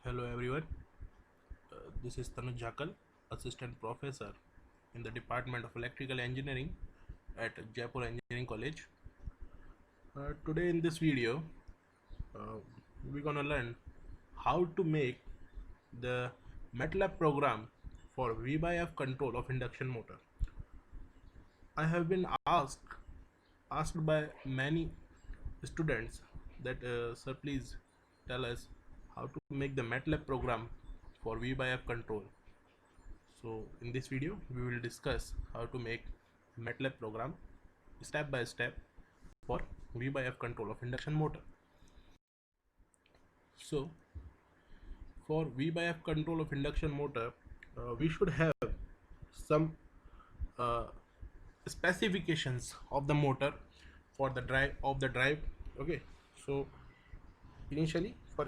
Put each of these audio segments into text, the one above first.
Hello everyone, this is Tanuj Jakal, Assistant Professor in the Department of Electrical Engineering at Jaipur Engineering College. Today in this video, uh, we're gonna learn how to make the MATLAB program for V by F control of induction motor. I have been asked by many students that sir, please tell us how to make the MATLAB program for V by F control. So in this video we will discuss how to make MATLAB program step by step for V by F control of induction motor. So for V by F control of induction motor, we should have some uh, specifications of the motor for the drive. Okay, so initially for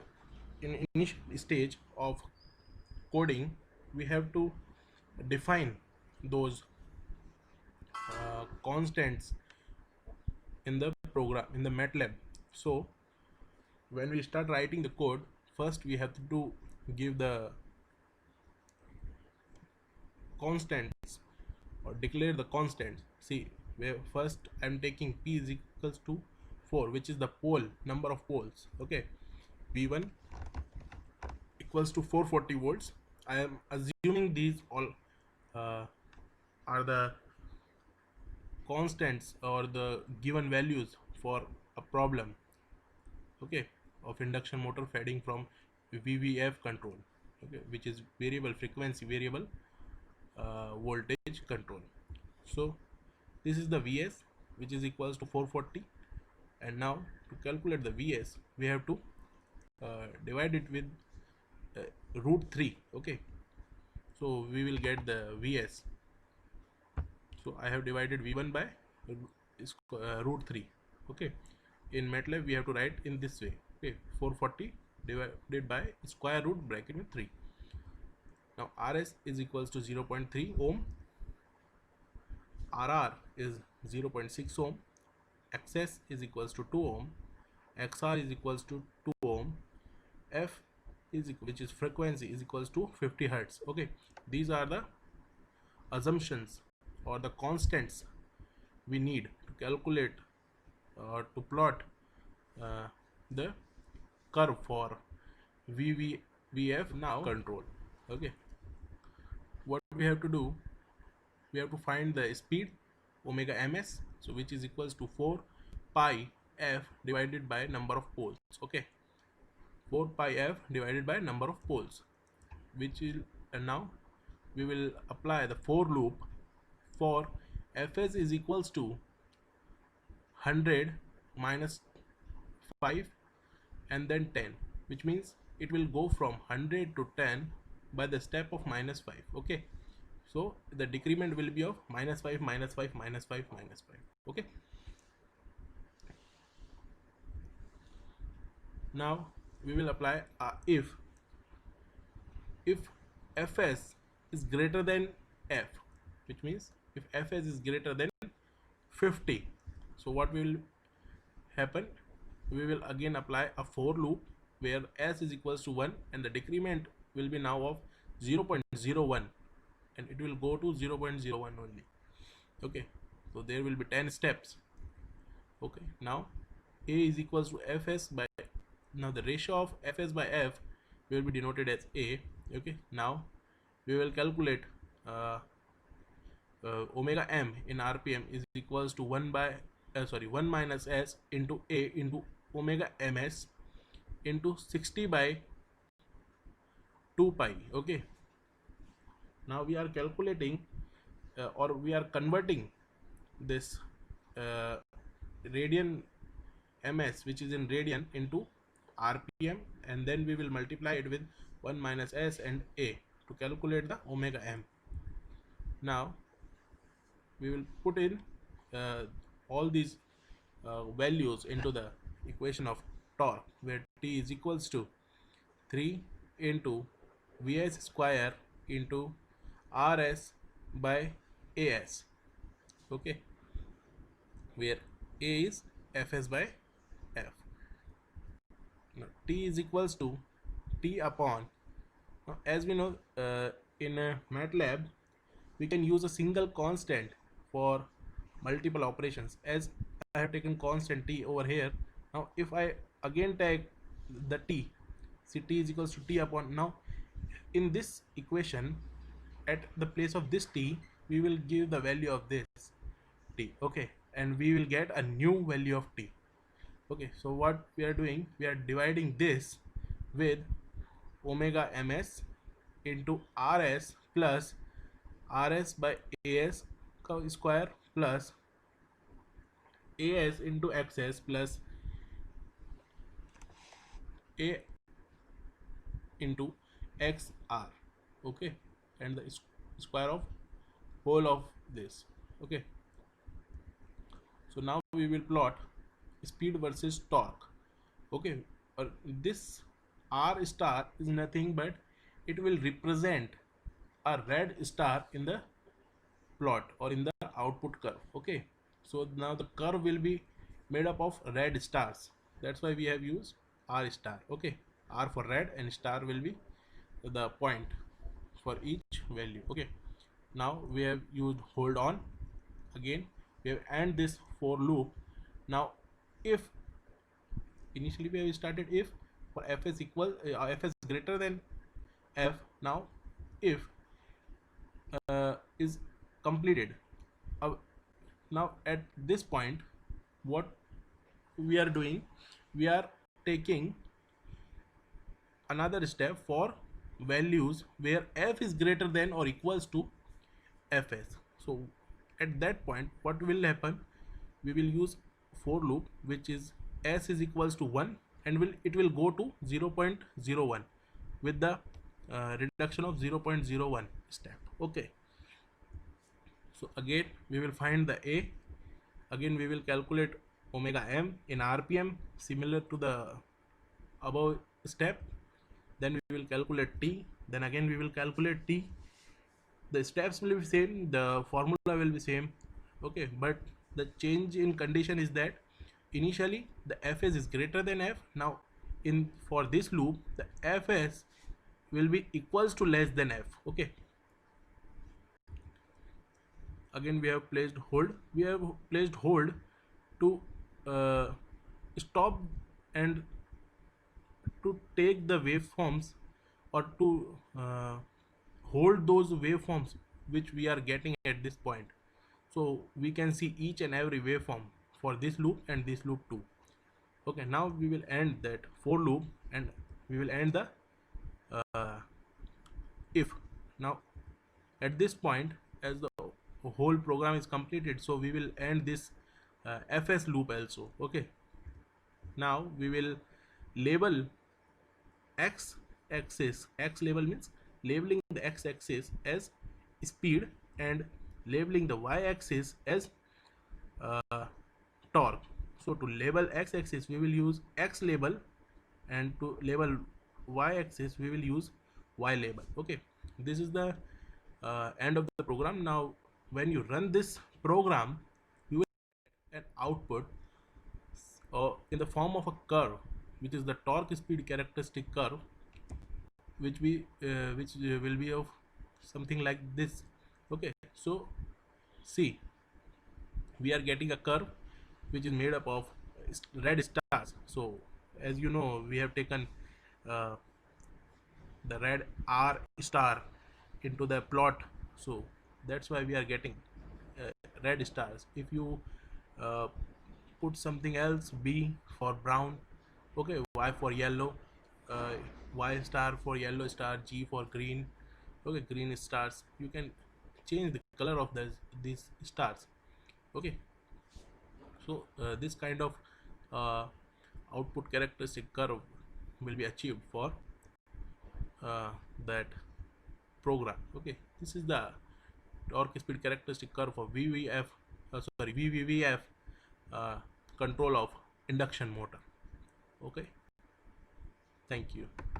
in initial stage of coding, we have to define those constants in the program in the MATLAB. So when we start writing the code, first we have to give the constants or declare the constants. See, where first I'm taking p is equals to 4, which is the pole number of poles. Okay, v1 equals to 440 volts. I am assuming these all uh, are the constants or the given values for a problem, okay, of induction motor fading from VVF control, okay, which is variable frequency variable voltage control. So this is the Vs, which is equals to 440, and now to calculate the Vs we have to divide it with root 3. Okay, so we will get the Vs. So I have divided V1 by root 3. Okay, in MATLAB we have to write in this way. Okay, 440 divided by square root bracket with 3. Now Rs is equals to 0.3 ohm, Rr is 0.6 ohm, Xs is equals to 2 ohm, Xr is equals to 2 ohm, F is which is frequency is equals to 50 hertz. Okay, these are the assumptions or the constants we need to calculate or to plot uh, the curve for VVF now control. Okay, what we have to do, we have to find the speed omega ms, so which is equals to 4 pi f divided by number of poles. Okay, 4 pi f divided by number of poles, which is, and now we will apply the for loop for fs is equals to 100 minus 5 and then 10, which means it will go from 100 to 10 by the step of minus 5. Okay, so the decrement will be of minus 5 minus 5 minus 5 minus 5. Okay, now we will apply if fs is greater than f, which means if fs is greater than 50, so what will happen, we will again apply a for loop where s is equals to 1 and the decrement will be now of 0.01 and it will go to 0.01 only. Okay, so there will be 10 steps. Okay, now a is equals to fs by, now the ratio of fs by f will be denoted as a. Okay, now we will calculate omega m in rpm is equals to 1 minus s into a into omega ms into 60 by 2 pi. Okay, now we are calculating or we are converting this uh, radian ms, which is in radian, into rpm, and then we will multiply it with 1 minus s and a to calculate the omega m. Now we will put in all these values into the equation of torque, where T is equals to 3 into Vs square into Rs by As. Okay, where A is Fs by F. Now T is equals to T upon, as we know, in MATLAB we can use a single constant for multiple operations. As I have taken constant T over here, now if I again take the T, see T is equals to T upon, now in this equation at the place of this T we will give the value of this T, okay, and we will get a new value of T. Okay, so what we are doing, we are dividing this with omega ms into rs plus rs by as square plus as into xs plus a into xr, okay, and the square of whole of this. Okay, so now we will plot speed versus torque. Okay, this r star is nothing but it will represent a red star in the plot or in the output curve. Okay, so now the curve will be made up of red stars, that's why we have used r star. Okay, r for red and star will be the point for each value. Okay, now we have used hold on, again we have end this for loop. Now if initially we have started if for fs equal fs greater than f, now if is completed. Now at this point what we are doing, we are taking another step for values where f is greater than or equals to fs. So at that point what will happen, we will use for loop which is s is equals to 1 and it will go to 0.01 with the reduction of 0.01 step. Okay, so again we will find the a, again we will calculate omega m in rpm similar to the above step, then we will calculate t, then again we will calculate t. The steps will be same, the formula will be same. Okay, but the change in condition is that initially the fs is greater than f. Now in for this loop the fs will be equals to less than f. Okay, again we have placed hold, to stop and to take the waveforms or to hold those waveforms which we are getting at this point, so we can see each and every waveform for this loop and this loop too. Okay, now we will end that for loop and we will end the if. Now at this point as the whole program is completed, so we will end this fs loop also. Okay, now we will label x axis, x label means labeling the x axis as speed and labeling the y axis as torque. So to label x axis we will use x label and to label y axis we will use y label. Okay, this is the end of the program. Now when you run this program you will get an output in the form of a curve which is the torque speed characteristic curve, which will be of something like this. Okay, so see we are getting a curve which is made up of red stars. So as you know we have taken the red r star into the plot, so that's why we are getting red stars. If you put something else, b for brown, okay, y for yellow, y star for yellow star, g for green, okay, green stars, you can change the color of these stars. Okay, so this kind of output characteristic curve will be achieved for that program. Okay, this is the torque speed characteristic curve for VVF control of induction motor. Okay, thank you.